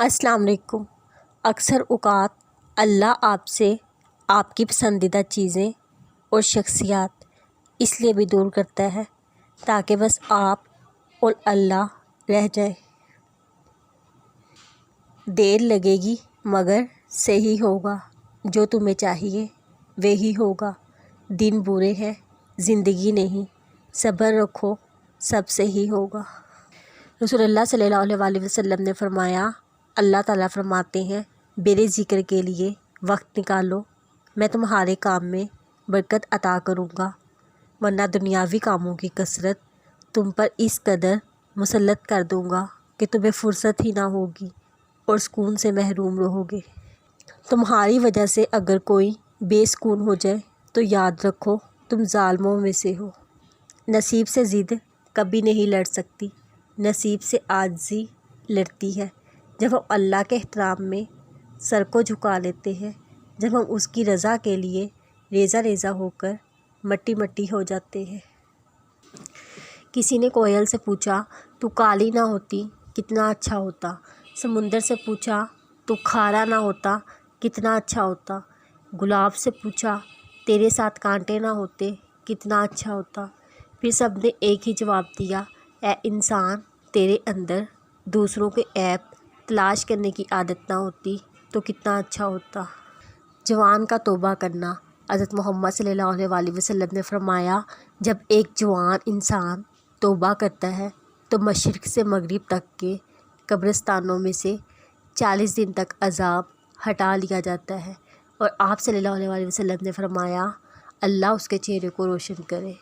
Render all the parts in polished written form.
السلام علیکم۔ اکثر اوقات اللہ آپ سے آپ کی پسندیدہ چیزیں اور شخصیات اس لیے بھی دور کرتا ہے تاکہ بس آپ اور اللہ رہ جائیں۔ دیر لگے گی مگر صحیح ہوگا، جو تمہیں چاہیے وہی ہوگا۔ دن برے ہیں زندگی نہیں، صبر رکھو سب صحیح ہوگا۔ رسول اللہ صلی اللہ علیہ وسلم نے فرمایا، اللہ تعالیٰ فرماتے ہیں میرے ذکر کے لیے وقت نکالو، میں تمہارے کام میں برکت عطا کروں گا، ورنہ دنیاوی کاموں کی کثرت تم پر اس قدر مسلط کر دوں گا کہ تمہیں فرصت ہی نہ ہوگی اور سکون سے محروم رہو گے۔ تمہاری وجہ سے اگر کوئی بے سکون ہو جائے تو یاد رکھو تم ظالموں میں سے ہو۔ نصیب سے ضد کبھی نہیں لڑ سکتی، نصیب سے عاجزی لڑتی ہے۔ جب ہم اللہ کے احترام میں سر کو جھکا لیتے ہیں، جب ہم اس کی رضا کے لیے ریزہ ریزہ ہو کر مٹی مٹی ہو جاتے ہیں۔ کسی نے کوئل سے پوچھا، تو کالی نہ ہوتی کتنا اچھا ہوتا۔ سمندر سے پوچھا، تو کھارا نہ ہوتا کتنا اچھا ہوتا۔ گلاب سے پوچھا، تیرے ساتھ کانٹے نہ ہوتے کتنا اچھا ہوتا۔ پھر سب نے ایک ہی جواب دیا، اے انسان، تیرے اندر دوسروں کے عیب تلاش کرنے کی عادت نہ ہوتی تو کتنا اچھا ہوتا۔ جوان کا توبہ کرنا۔ حضرت محمد صلی اللہ علیہ وسلم نے فرمایا، جب ایک جوان انسان توبہ کرتا ہے تو مشرق سے مغرب تک کے قبرستانوں میں سے 40 دن تک عذاب ہٹا لیا جاتا ہے، اور آپ صلی اللہ علیہ وسلم نے فرمایا، اللہ اس کے چہرے کو روشن کرے۔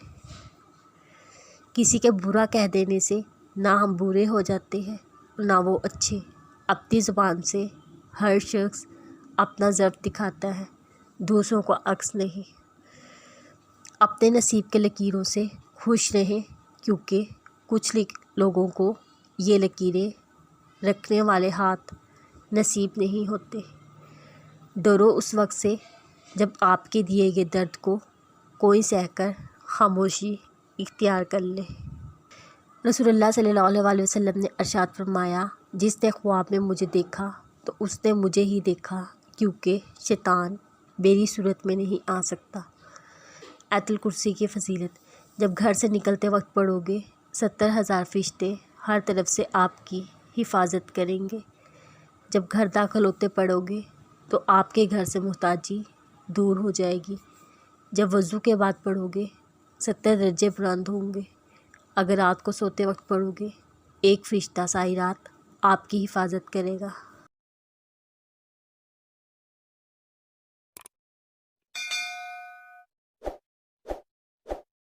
کسی کے برا کہہ دینے سے نہ ہم برے ہو جاتے ہیں نہ وہ اچھے۔ اپنی زبان سے ہر شخص اپنا ضعف دکھاتا ہے، دوسروں کو عکس نہیں۔ اپنے نصیب کے لکیروں سے خوش رہیں، کیونکہ کچھ لوگوں کو یہ لکیریں رکھنے والے ہاتھ نصیب نہیں ہوتے۔ ڈرو اس وقت سے جب آپ کے دیے گئے درد کو کوئی سہ کر خاموشی اختیار کر لے۔ رسول اللہ صلی اللہ علیہ وسلم نے ارشاد فرمایا، جس نے خواب میں مجھے دیکھا تو اس نے مجھے ہی دیکھا، کیونکہ شیطان میری صورت میں نہیں آ سکتا۔ آیت الکرسی کی فضیلت۔ جب گھر سے نکلتے وقت پڑھو گے، 70,000 فرشتے ہر طرف سے آپ کی حفاظت کریں گے۔ جب گھر داخل ہوتے پڑھو گے تو آپ کے گھر سے محتاجی دور ہو جائے گی۔ جب وضو کے بعد پڑھو گے 70 درجے بلند ہوں گے۔ اگر رات کو سوتے وقت پڑھو گے، ایک فرشتہ ساری رات آپ کی حفاظت کرے گا۔